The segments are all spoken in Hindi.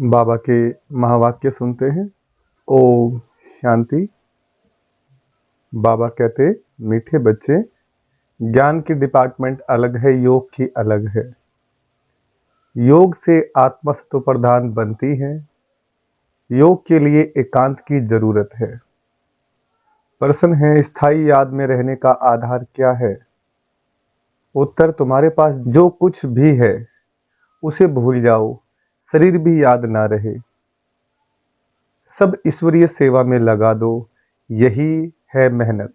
बाबा के महावाक्य सुनते हैं। ओम शांति। बाबा कहते, मीठे बच्चे, ज्ञान की डिपार्टमेंट अलग है, योग की अलग है। योग से आत्मा सत्व प्रधान बनती है। योग के लिए एकांत की जरूरत है। प्रश्न है, स्थायी याद में रहने का आधार क्या है? उत्तर, तुम्हारे पास जो कुछ भी है उसे भूल जाओ, शरीर भी याद ना रहे, सब ईश्वरीय सेवा में लगा दो। यही है मेहनत।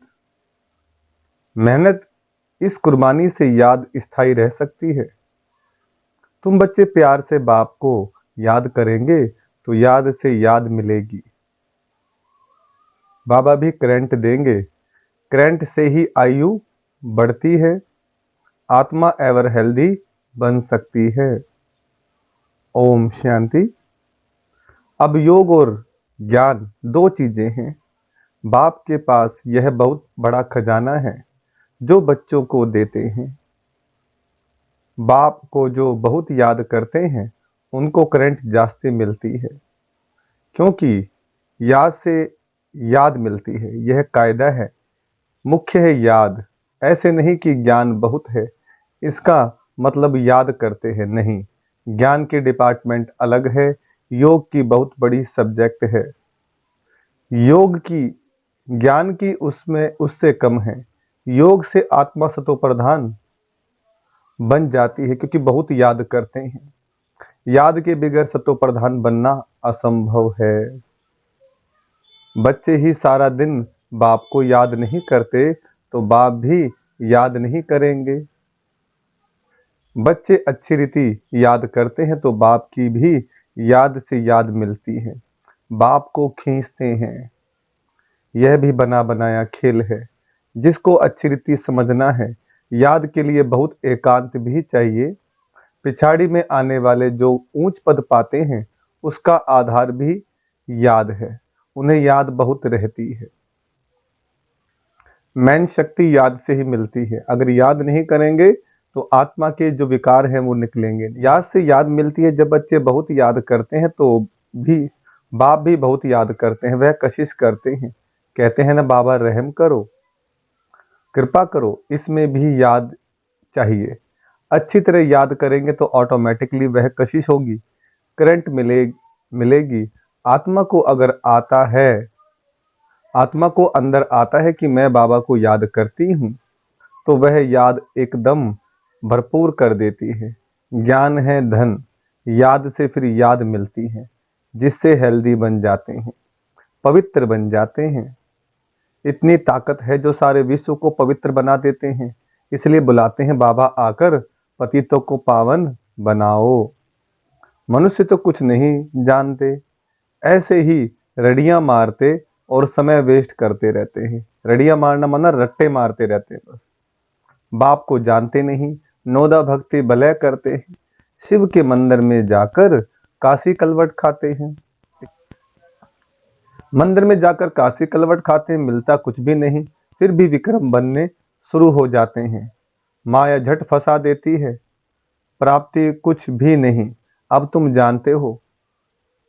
मेहनत, इस कुर्बानी से याद स्थायी रह सकती है। तुम बच्चे प्यार से बाप को याद करेंगे तो याद से याद मिलेगी। बाबा भी करंट देंगे। करंट से ही आयु बढ़ती है, आत्मा एवर हेल्दी बन सकती है। ओम शांति। अब योग और ज्ञान दो चीजें हैं। बाप के पास यह बहुत बड़ा खजाना है जो बच्चों को देते हैं। बाप को जो बहुत याद करते हैं उनको करंट जास्ती मिलती है, क्योंकि याद से याद मिलती है। यह कायदा है। मुख्य है याद। ऐसे नहीं कि ज्ञान बहुत है, इसका मतलब याद करते हैं नहीं। ज्ञान की डिपार्टमेंट अलग है, योग की बहुत बड़ी सब्जेक्ट है। योग की, ज्ञान की उसमें उससे कम है। योग से आत्मा सतो प्रधान बन जाती है, क्योंकि बहुत याद करते हैं। याद के बगैर सतो प्रधान बनना असंभव है। बच्चे ही सारा दिन बाप को याद नहीं करते तो बाप भी याद नहीं करेंगे। बच्चे अच्छी रीति याद करते हैं तो बाप की भी याद से याद मिलती है। बाप को खींचते हैं। यह भी बना बनाया खेल है जिसको अच्छी रीति समझना है। याद के लिए बहुत एकांत भी चाहिए। पिछाड़ी में आने वाले जो ऊंच पद पाते हैं उसका आधार भी याद है। उन्हें याद बहुत रहती है। मैन शक्ति याद से ही मिलती है। अगर याद नहीं करेंगे तो आत्मा के जो विकार हैं वो निकलेंगे। याद से याद मिलती है। जब बच्चे बहुत याद करते हैं तो भी बाप भी बहुत याद करते हैं। वह कशिश करते हैं, कहते हैं ना, बाबा रहम करो, कृपा करो। इसमें भी याद चाहिए। अच्छी तरह याद करेंगे तो ऑटोमेटिकली वह कशिश होगी, करंट मिलेगी। आत्मा को अगर आता है, आत्मा को अंदर आता है कि मैं बाबा को याद करती हूँ, तो वह याद एकदम भरपूर कर देती है। ज्ञान है धन, याद से फिर याद मिलती है, जिससे हेल्दी बन जाते हैं, पवित्र बन जाते हैं। इतनी ताकत है जो सारे विश्व को पवित्र बना देते हैं। इसलिए बुलाते हैं, बाबा आकर पतितों को पावन बनाओ। मनुष्य तो कुछ नहीं जानते, ऐसे ही रड़ियां मारते और समय वेस्ट करते रहते हैं। रड़ियां मारना माना रट्टे मारते रहते हैं बस। बाप को जानते नहीं, नोदा भक्ति भले करते हैं, शिव के मंदिर में जाकर काशी कलवट खाते हैं। मंदिर में जाकर काशी कलवट खाते हैं, मिलता कुछ भी नहीं, फिर भी विक्रम बनने शुरू हो जाते हैं। माया झट फंसा देती है, प्राप्ति कुछ भी नहीं। अब तुम जानते हो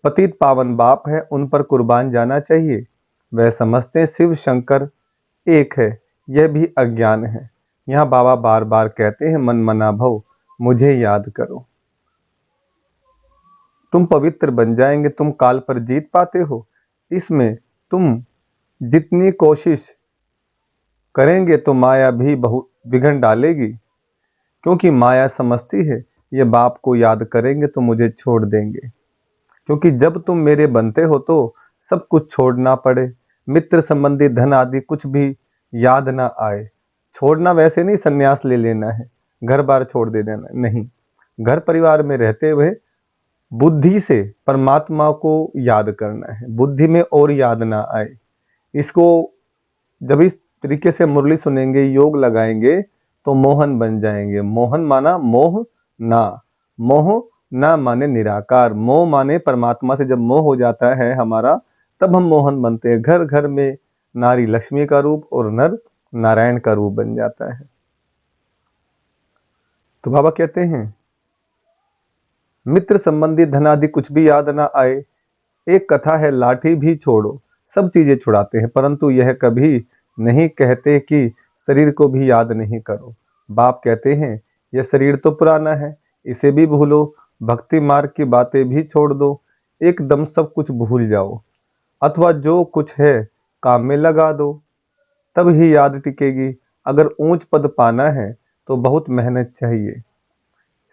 पतित पावन बाप है, उन पर कुर्बान जाना चाहिए। वह समझते हैं शिव शंकर एक है, यह भी अज्ञान है। यहाँ बाबा बार बार कहते हैं, मन मना भव, मुझे याद करो। तुम पवित्र बन जाएंगे, तुम काल पर जीत पाते हो। इसमें तुम जितनी कोशिश करेंगे तो माया भी बहुत बिगड़ डालेगी, क्योंकि माया समझती है ये बाप को याद करेंगे तो मुझे छोड़ देंगे। क्योंकि जब तुम मेरे बनते हो तो सब कुछ छोड़ना पड़े, मित्र संबंधी धन आदि कुछ भी याद ना आए। छोड़ना वैसे नहीं संन्यास ले लेना है, घर बार छोड़ दे देना नहीं। घर परिवार में रहते हुए बुद्धि से परमात्मा को याद करना है, बुद्धि में और याद ना आए। इसको जब इस तरीके से मुरली सुनेंगे, योग लगाएंगे तो मोहन बन जाएंगे। मोहन माना मोह ना, मोह ना माने निराकार, मोह माने परमात्मा से जब मोह हो जाता है हमारा, तब हम मोहन बनते हैं। घर घर में नारी लक्ष्मी का रूप और नर नारायण का रूप बन जाता है। तो बाबा कहते हैं, मित्र संबंधी धनादि कुछ भी याद ना आए। एक कथा है, लाठी भी छोड़ो, सब चीजें छुड़ाते हैं, परंतु यह कभी नहीं कहते कि शरीर को भी याद नहीं करो। बाप कहते हैं यह शरीर तो पुराना है, इसे भी भूलो, भक्ति मार्ग की बातें भी छोड़ दो, एकदम सब कुछ भूल जाओ, अथवा जो कुछ है काम में लगा दो, तब ही याद टिकेगी। अगर ऊंच पद पाना है तो बहुत मेहनत चाहिए।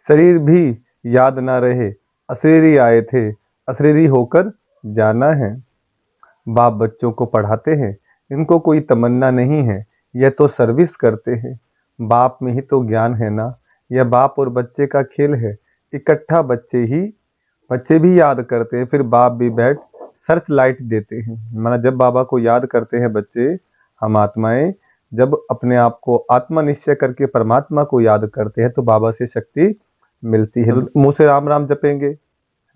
शरीर भी याद ना रहे, अशरीरी आए थे, अशरीरी होकर जाना है। बाप बच्चों को पढ़ाते हैं, इनको कोई तमन्ना नहीं है, यह तो सर्विस करते हैं। बाप में ही तो ज्ञान है ना, यह बाप और बच्चे का खेल है। इकट्ठा बच्चे भी याद करते हैं, फिर बाप भी बैठ सर्च लाइट देते हैं। माना जब बाबा को याद करते हैं बच्चे, हम आत्माएं जब अपने आप को आत्मा निश्चय करके परमात्मा को याद करते हैं तो बाबा से शक्ति मिलती है। मुंह से राम राम जपेंगे,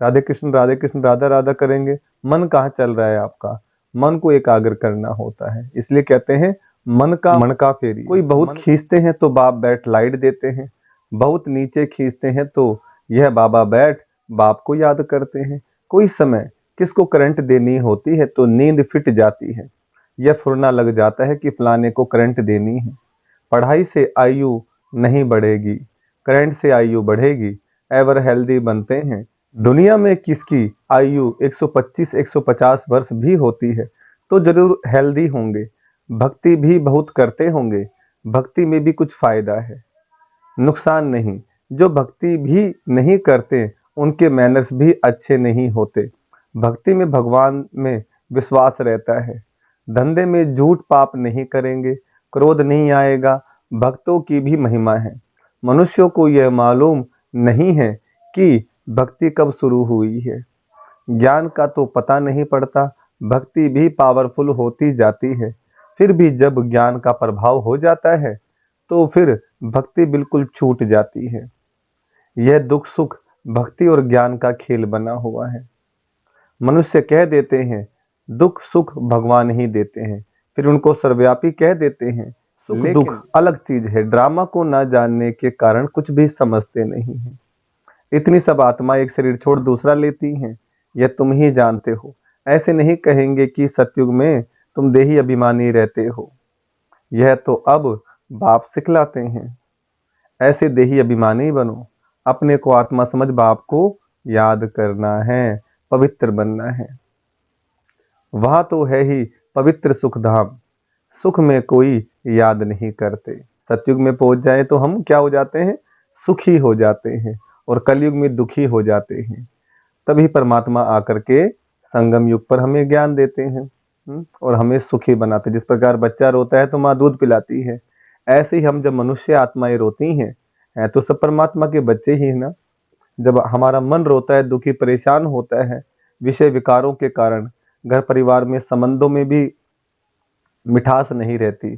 राधे कृष्ण राधा राधा करेंगे, मन कहाँ चल रहा है आपका? मन को एकाग्र करना होता है, इसलिए कहते हैं मन का फेरी। कोई बहुत खींचते हैं तो बाप बैठ लाइट देते हैं, बहुत नीचे खींचते हैं तो यह बाबा बैठ बाप को याद करते हैं। कोई समय किसको करंट देनी होती है तो नींद फिट जाती है, यह फुरना लग जाता है कि फलाने को करंट देनी है। पढ़ाई से आयु नहीं बढ़ेगी, करंट से आयु बढ़ेगी, एवर हेल्दी बनते हैं। दुनिया में किसकी आयु 125-150 वर्ष भी होती है तो जरूर हेल्दी होंगे, भक्ति भी बहुत करते होंगे, भक्ति में भी कुछ फायदा है, नुकसान नहीं। जो भक्ति भी नहीं करते उनके मैनर्स भी अच्छे नहीं होते। भक्ति में भगवान में विश्वास रहता है, धंधे में झूठ पाप नहीं करेंगे, क्रोध नहीं आएगा, भक्तों की भी महिमा है। मनुष्यों को यह मालूम नहीं है कि भक्ति कब शुरू हुई है, ज्ञान का तो पता नहीं पड़ता, भक्ति भी पावरफुल होती जाती है, फिर भी जब ज्ञान का प्रभाव हो जाता है तो फिर भक्ति बिल्कुल छूट जाती है। यह दुख सुख भक्ति और ज्ञान का खेल बना हुआ है। मनुष्य कह देते हैं दुख सुख भगवान ही देते हैं, फिर उनको सर्वव्यापी कह देते हैं। सुख दुख अलग चीज है, ड्रामा को ना जानने के कारण कुछ भी समझते नहीं हैं। इतनी सब आत्मा एक शरीर छोड़ दूसरा लेती हैं, यह तुम ही जानते हो। ऐसे नहीं कहेंगे कि सतयुग में तुम देही अभिमानी रहते हो, यह तो अब बाप सिखलाते हैं। ऐसे देही अभिमानी बनो, अपने को आत्मा समझ बाप को याद करना है, पवित्र बनना है। वहां तो है ही पवित्र सुख धाम, सुख में कोई याद नहीं करते। सतयुग में पहुंच जाए तो हम क्या हो जाते हैं? सुखी हो जाते हैं, और कलयुग में दुखी हो जाते हैं। तभी परमात्मा आकर के संगम युग पर हमें ज्ञान देते हैं और हमें सुखी बनाते। जिस प्रकार बच्चा रोता है तो माँ दूध पिलाती है, ऐसे ही हम जब मनुष्य आत्माएं रोती हैं तो सब परमात्मा के बच्चे ही है ना। जब हमारा मन रोता है, दुखी परेशान होता है विषय विकारों के कारण, घर परिवार में संबंधों में भी मिठास नहीं रहती,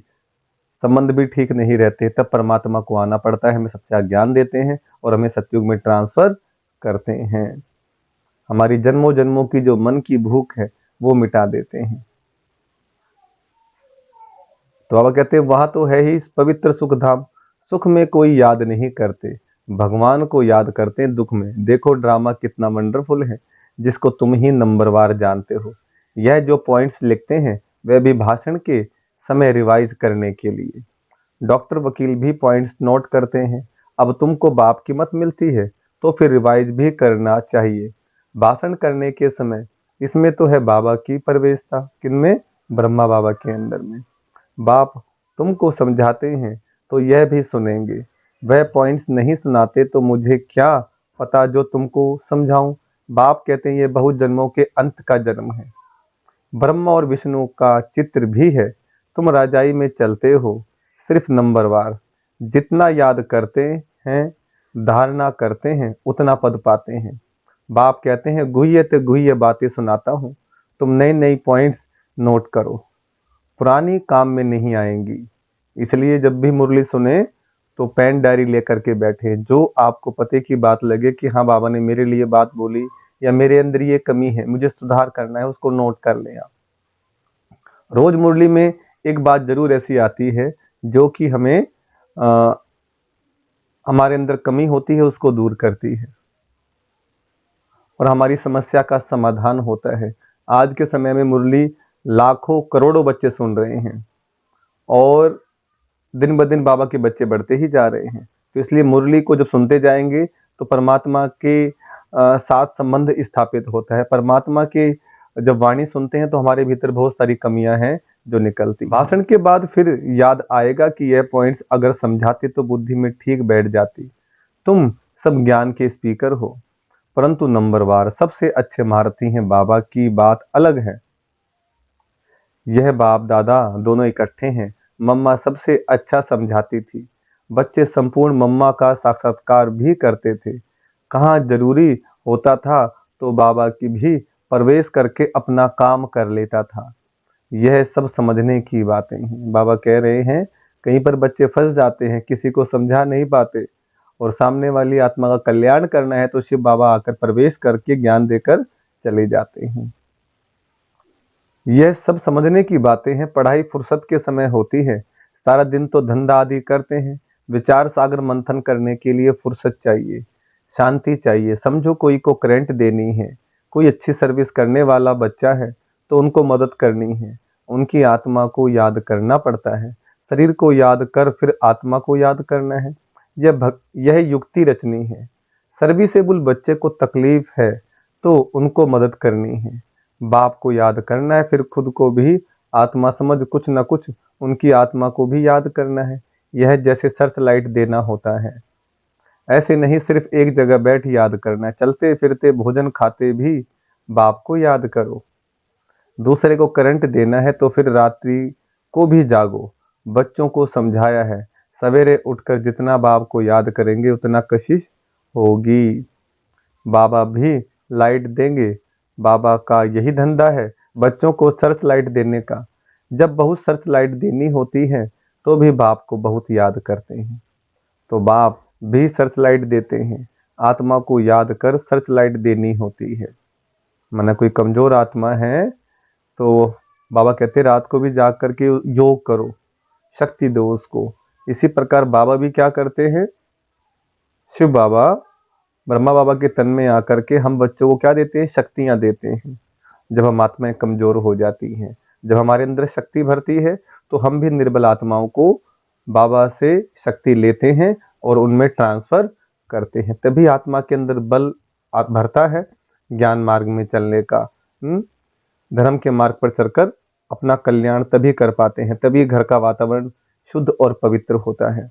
संबंध भी ठीक नहीं रहते, तब परमात्मा को आना पड़ता है, हमें सच्चा ज्ञान देते हैं और हमें सतयुग में ट्रांसफर करते हैं। हमारी जन्मों जन्मों की जो मन की भूख है वो मिटा देते हैं। तो बाबा कहते हैं वहां तो है ही पवित्र सुख धाम, सुख में कोई याद नहीं करते, भगवान को याद करते हैं दुख में। देखो ड्रामा कितना वंडरफुल है, जिसको तुम ही नंबरवार जानते हो। यह जो पॉइंट्स लिखते हैं वह भी भाषण के समय रिवाइज करने के लिए। डॉक्टर वकील भी पॉइंट्स नोट करते हैं। अब तुमको बाप की मत मिलती है तो फिर रिवाइज भी करना चाहिए। भाषण करने के समय इसमें तो है बाबा की प्रवेशता, किनमें? ब्रह्मा बाबा के अंदर में। बाप तुमको समझाते हैं तो यह भी सुनेंगे, वह पॉइंट्स नहीं सुनाते तो मुझे क्या पता जो तुमको समझाऊं। बाप कहते हैं ये बहुत जन्मों के अंत का जन्म है, ब्रह्मा और विष्णु का चित्र भी है, तुम राजाई में चलते हो सिर्फ नंबरवार, जितना याद करते हैं धारणा करते हैं उतना पद पाते हैं। बाप कहते हैं गुह्य ते गुह्य बातें सुनाता हूँ, तुम नई नई पॉइंट्स नोट करो, पुरानी काम में नहीं आएंगी। इसलिए जब भी मुरली सुने तो पेन डायरी लेकर के बैठे, जो आपको पते की बात लगे कि हाँ बाबा ने मेरे लिए बात बोली या मेरे अंदर ये कमी है मुझे सुधार करना है, उसको नोट कर लें आप। रोज मुरली में एक बात जरूर ऐसी आती है जो कि हमें हमारे अंदर कमी होती है उसको दूर करती है। और हमारी समस्या का समाधान होता है। आज के समय में मुरली लाखों करोड़ों बच्चे सुन रहे हैं और दिन ब दिन बाबा के बच्चे बढ़ते ही जा रहे हैं। तो इसलिए मुरली को जब सुनते जाएंगे तो परमात्मा के साथ संबंध स्थापित होता है। परमात्मा के जब वाणी सुनते हैं तो हमारे भीतर बहुत सारी कमियां हैं जो निकलती। भाषण के बाद फिर याद आएगा कि यह पॉइंट्स अगर समझाते तो बुद्धि में ठीक बैठ जाती। तुम सब ज्ञान के स्पीकर हो, परंतु नंबरवार सबसे अच्छे महारथी हैं। बाबा की बात अलग है। यह बाप दादा दोनों इकट्ठे हैं। मम्मा सबसे अच्छा समझाती थी। बच्चे संपूर्ण मम्मा का साक्षात्कार भी करते थे। कहाँ जरूरी होता था तो बाबा की भी प्रवेश करके अपना काम कर लेता था। यह सब समझने की बातें हैं। बाबा कह रहे हैं कहीं पर बच्चे फंस जाते हैं, किसी को समझा नहीं पाते और सामने वाली आत्मा का कल्याण करना है तो शिव बाबा आकर प्रवेश करके ज्ञान देकर चले जाते हैं। यह सब समझने की बातें हैं। पढ़ाई फुर्सत के समय होती है। सारा दिन तो धंधा आदि करते हैं। विचार सागर मंथन करने के लिए फुर्सत चाहिए, शांति चाहिए। समझो कोई को करंट देनी है, कोई अच्छी सर्विस करने वाला बच्चा है तो उनको मदद करनी है। उनकी आत्मा को याद करना पड़ता है। शरीर को याद कर फिर आत्मा को याद करना है। यह युक्ति रचनी है। सर्विसेबल बच्चे को तकलीफ है तो उनको मदद करनी है। बाप को याद करना है, फिर खुद को भी आत्मा समझ कुछ न कुछ उनकी आत्मा को भी याद करना है। यह जैसे सर्च लाइट देना होता है। ऐसे नहीं सिर्फ एक जगह बैठ याद करना है। चलते फिरते भोजन खाते भी बाप को याद करो। दूसरे को करंट देना है तो फिर रात्रि को भी जागो। बच्चों को समझाया है सवेरे उठकर जितना बाप को याद करेंगे उतना कशिश होगी। बाबा भी लाइट देंगे। बाबा का यही धंधा है बच्चों को सर्च लाइट देने का। जब बहुत सर्च लाइट देनी होती है तो भी बाप को बहुत याद करते हैं। तो बाप भी सर्च लाइट देते हैं। आत्मा को याद कर सर्च लाइट देनी होती है। माना कोई कमजोर आत्मा है तो बाबा कहते रात को भी जाग करके योग करो, शक्ति दो उसको। इसी प्रकार बाबा भी क्या करते हैं, शिव बाबा ब्रह्मा बाबा के तन में आकर के हम बच्चों को क्या देते हैं, शक्तियां देते हैं। जब हम आत्माएं कमजोर हो जाती हैं, जब हमारे अंदर शक्ति भरती है तो हम भी निर्बल आत्माओं को बाबा से शक्ति लेते हैं और उनमें ट्रांसफर करते हैं। तभी आत्मा के अंदर बल भरता है ज्ञान मार्ग में चलने का। धर्म के मार्ग पर चलकर अपना कल्याण तभी कर पाते हैं। तभी घर का वातावरण शुद्ध और पवित्र होता है।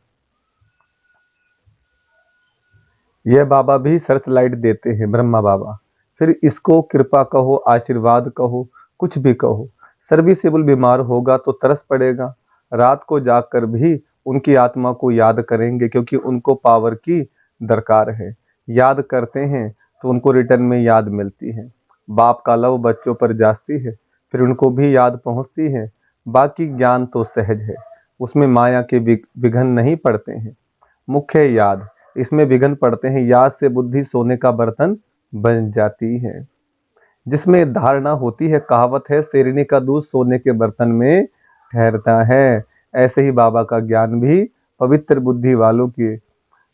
यह बाबा भी सर्च लाइट देते हैं, ब्रह्मा बाबा। फिर इसको कृपा कहो, आशीर्वाद कहो, कुछ भी कहो। सर्विसेबल बीमार होगा तो तरस पड़ेगा। रात को जागकर भी उनकी आत्मा को याद करेंगे क्योंकि उनको पावर की दरकार है। याद करते हैं तो उनको रिटर्न में याद मिलती है। बाप का लव बच्चों पर जाती है, फिर उनको भी याद पहुंचती है। बाकी ज्ञान तो सहज है, उसमें माया के विघ्न नहीं पड़ते हैं। मुख्य याद, इसमें विघ्न पड़ते हैं। याद से बुद्धि सोने का बर्तन बन जाती है। जिसमें धारणा होती है, कहावत है शेरनी का दूध सोने के बर्तन में ठहरता है। ऐसे ही बाबा का ज्ञान भी पवित्र बुद्धि वालों की,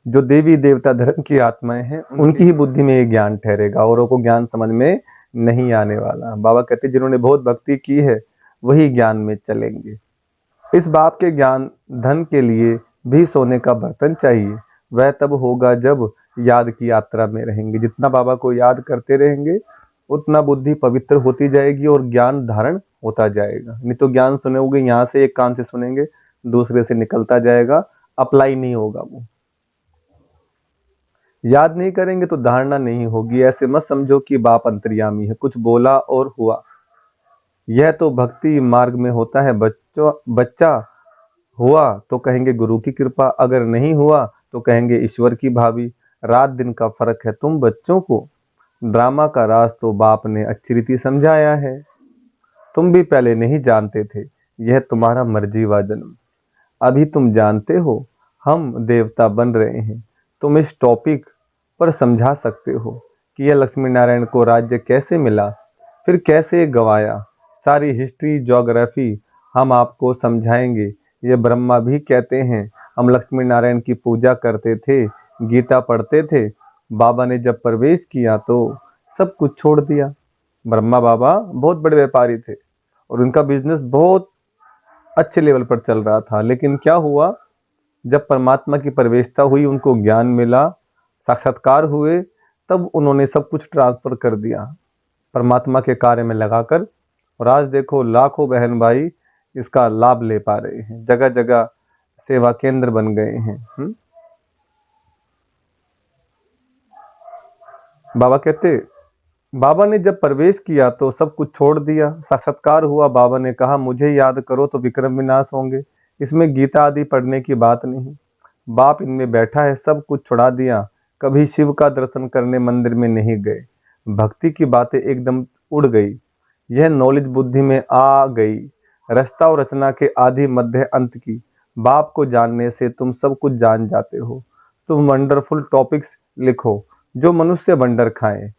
जो देवी देवता धर्म की आत्माएं हैं, उनकी ही बुद्धि में ये ज्ञान ठहरेगा। औरों को ज्ञान समझ में नहीं आने वाला। बाबा कहते जिन्होंने बहुत भक्ति की है वही ज्ञान में चलेंगे। इस बाप के ज्ञान धन के लिए भी सोने का बर्तन चाहिए। वह तब होगा जब याद की यात्रा में रहेंगे। जितना बाबा को याद करते रहेंगे उतना बुद्धि पवित्र होती जाएगी और ज्ञान धारण होता जाएगा। नहीं तो ज्ञान सुनोगे, यहाँ से एक कान से सुनेंगे दूसरे से निकलता जाएगा, अप्लाई नहीं होगा। वो याद नहीं करेंगे तो धारणा नहीं होगी। ऐसे मत समझो कि बाप अंतर्यामी है, कुछ बोला और हुआ। यह तो भक्ति मार्ग में होता है। बच्चा हुआ तो कहेंगे गुरु की कृपा, अगर नहीं हुआ तो कहेंगे ईश्वर की भाभी। रात दिन का फर्क है। तुम बच्चों को ड्रामा का राज तो बाप ने अच्छी रीति समझाया है। तुम भी पहले नहीं जानते थे, यह तुम्हारा मर्जीवा जन्म। अभी तुम जानते हो, हम देवता बन रहे हैं। तुम इस टॉपिक पर समझा सकते हो कि यह लक्ष्मी नारायण को राज्य कैसे मिला, फिर कैसे गवाया। सारी हिस्ट्री ज्योग्राफी हम आपको समझाएंगे। ये ब्रह्मा भी कहते हैं हम लक्ष्मी नारायण की पूजा करते थे, गीता पढ़ते थे। बाबा ने जब प्रवेश किया तो सब कुछ छोड़ दिया। ब्रह्मा बाबा बहुत बड़े व्यापारी थे और उनका बिजनेस बहुत अच्छे लेवल पर चल रहा था, लेकिन क्या हुआ, जब परमात्मा की प्रवेशता हुई, उनको ज्ञान मिला, साक्षात्कार हुए, तब उन्होंने सब कुछ ट्रांसफर कर दिया परमात्मा के कार्य में लगाकर। और आज देखो लाखों बहन भाई इसका लाभ ले पा रहे हैं, जगह जगह सेवा केंद्र बन गए हैं। बाबा कहते, बाबा ने जब प्रवेश किया तो सब कुछ छोड़ दिया, साक्षात्कार हुआ। बाबा ने कहा मुझे याद करो तो विक्रम विनाश होंगे। इसमें गीता आदि पढ़ने की बात नहीं। बाप इनमें बैठा है, सब कुछ छुड़ा दिया। कभी शिव का दर्शन करने मंदिर में नहीं गए, भक्ति की बातें एकदम उड़ गई, यह नॉलेज बुद्धि में आ गई। रचता और रचना के आदि मध्य अंत की बाप को जानने से तुम सब कुछ जान जाते हो। तुम वंडरफुल टॉपिक्स लिखो जो मनुष्य वंडर खाए,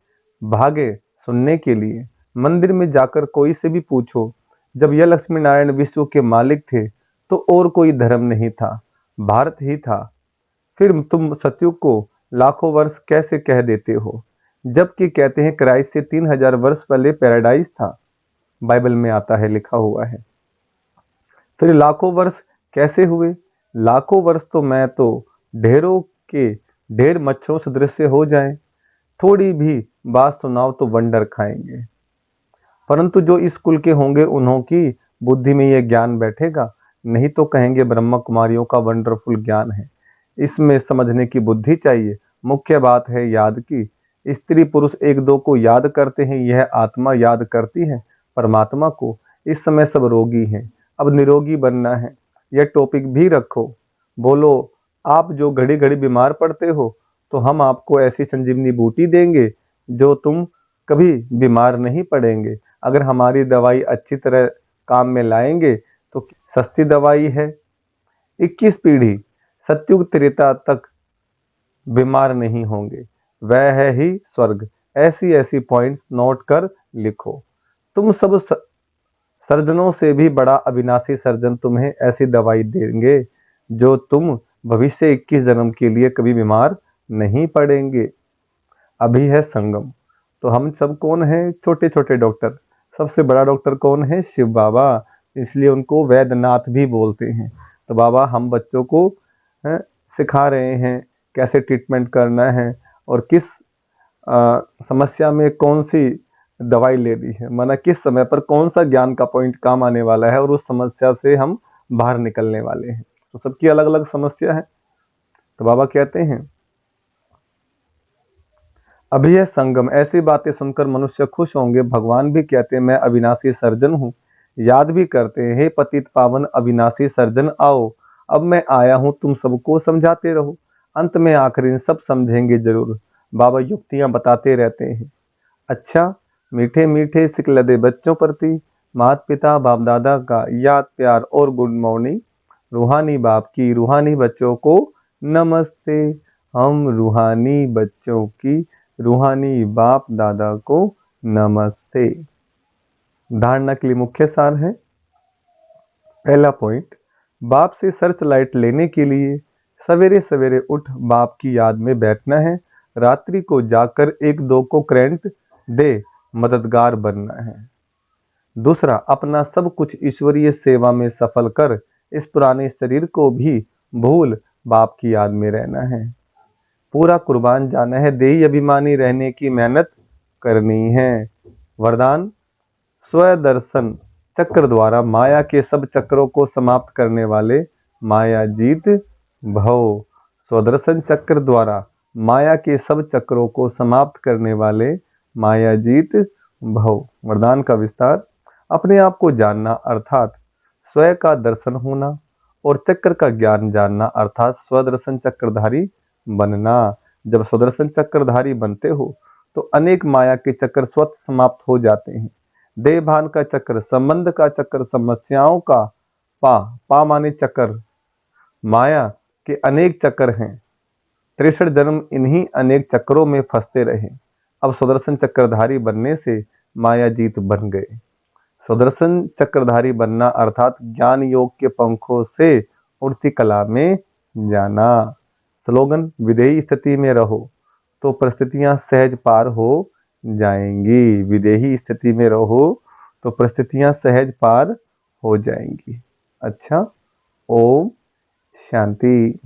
भागे सुनने के लिए। मंदिर में जाकर कोई से भी पूछो, जब यह लक्ष्मी नारायण विश्व के मालिक थे तो और कोई धर्म नहीं था, भारत ही था। फिर तुम सतयुग को लाखों वर्ष कैसे कह देते हो, जबकि कहते हैं क्राइस्ट से 3000 वर्ष पहले पैराडाइज था, बाइबल में आता है, लिखा हुआ है। फिर लाखों वर्ष कैसे हुए? लाखों वर्ष तो मैं तो ढेरों के ढेर मच्छरों सदृश हो जाए, थोड़ी भी बात सुनाओ तो वंडर खाएंगे। परंतु जो इस कुल के होंगे उन्हों की बुद्धि में यह ज्ञान बैठेगा, नहीं तो कहेंगे ब्रह्मा कुमारियों का वंडरफुल ज्ञान है। इसमें समझने की बुद्धि चाहिए। मुख्य बात है याद की। स्त्री पुरुष एक दो को याद करते हैं, यह आत्मा याद करती है परमात्मा को। इस समय सब रोगी हैं, अब निरोगी बनना है। यह टॉपिक भी रखो, बोलो आप जो घड़ी घड़ी बीमार पड़ते हो तो हम आपको ऐसी संजीवनी बूटी देंगे जो तुम कभी बीमार नहीं पड़ेंगे। अगर हमारी दवाई अच्छी तरह काम में लाएंगे तो सस्ती दवाई है। 21 पीढ़ी सतयुग त्रेता तक बीमार नहीं होंगे, वह है ही स्वर्ग। ऐसी ऐसी पॉइंट्स नोट कर लिखो। तुम सब सर्जनों से भी बड़ा अविनाशी सर्जन तुम्हें ऐसी दवाई देंगे जो तुम भविष्य 21 जन्म के लिए कभी बीमार नहीं पड़ेंगे। अभी है संगम, तो हम सब कौन हैं? छोटे छोटे डॉक्टर। सबसे बड़ा डॉक्टर कौन है? शिव बाबा, इसलिए उनको वैद्यनाथ भी बोलते हैं। तो बाबा हम बच्चों को सिखा रहे हैं कैसे ट्रीटमेंट करना है और किस समस्या में कौन सी दवाई लेनी है, माना किस समय पर कौन सा ज्ञान का पॉइंट काम आने वाला है और उस समस्या से हम बाहर निकलने वाले हैं। तो सबकी अलग अलग समस्या है। तो बाबा कहते हैं अभी यह संगम, ऐसी बातें सुनकर मनुष्य खुश होंगे। भगवान भी कहते हैं मैं अविनाशी सर्जन हूँ, याद भी करते हैं हे पतित पावन अविनाशी सर्जन आओ, अब मैं आया हूँ, तुम सबको समझाते रहो। अंत में आखिर सब समझेंगे जरूर। बाबा युक्तियां बताते रहते हैं। अच्छा, मीठे मीठे सिकलदे बच्चों प्रति माता पिता बाप दादा का याद प्यार और गुड मॉर्निंग। रूहानी बाप की रूहानी बच्चों को नमस्ते। हम रूहानी बच्चों की रूहानी बाप दादा को नमस्ते। धारणा के लिए मुख्य सार है। पहला पॉइंट, बाप से सर्च लाइट लेने के लिए सवेरे सवेरे उठ बाप की याद में बैठना है। रात्रि को जाकर एक दो को करंट दे मददगार बनना है। दूसरा, अपना सब कुछ ईश्वरीय सेवा में सफल कर इस पुराने शरीर को भी भूल बाप की याद में रहना है। पूरा कुर्बान जाना है, देही अभिमानी रहने की मेहनत करनी है। वरदान, स्वदर्शन चक्र द्वारा माया के सब चक्रों को समाप्त करने वाले माया जीत भव। स्वदर्शन चक्र द्वारा माया के सब चक्रों को समाप्त करने वाले माया जीत भव। वरदान का विस्तार, अपने आप को जानना अर्थात स्वयं का दर्शन होना और चक्र का ज्ञान जानना अर्थात स्वदर्शन चक्रधारी बनना। जब स्वदर्शन चक्रधारी बनते हो तो अनेक माया के चक्र स्वतः समाप्त हो जाते हैं। देहभान का चक्र, संबंध का चक्र, समस्याओं का पा माने चक्र, माया के अनेक चक्र हैं। 63 जन्म इन्हीं अनेक चक्रों में फंसते रहे। अब स्वदर्शन चक्रधारी बनने से माया जीत बन गए। स्वदर्शन चक्रधारी बनना अर्थात ज्ञान योग के पंखों से उड़ती कला में जाना। स्लोगन, विधेयी स्थिति में रहो तो परिस्थितियां सहज पार हो जाएंगी। विदेही स्थिति में रहो तो परिस्थितियां सहज पार हो जाएंगी। अच्छा, ओम शांति।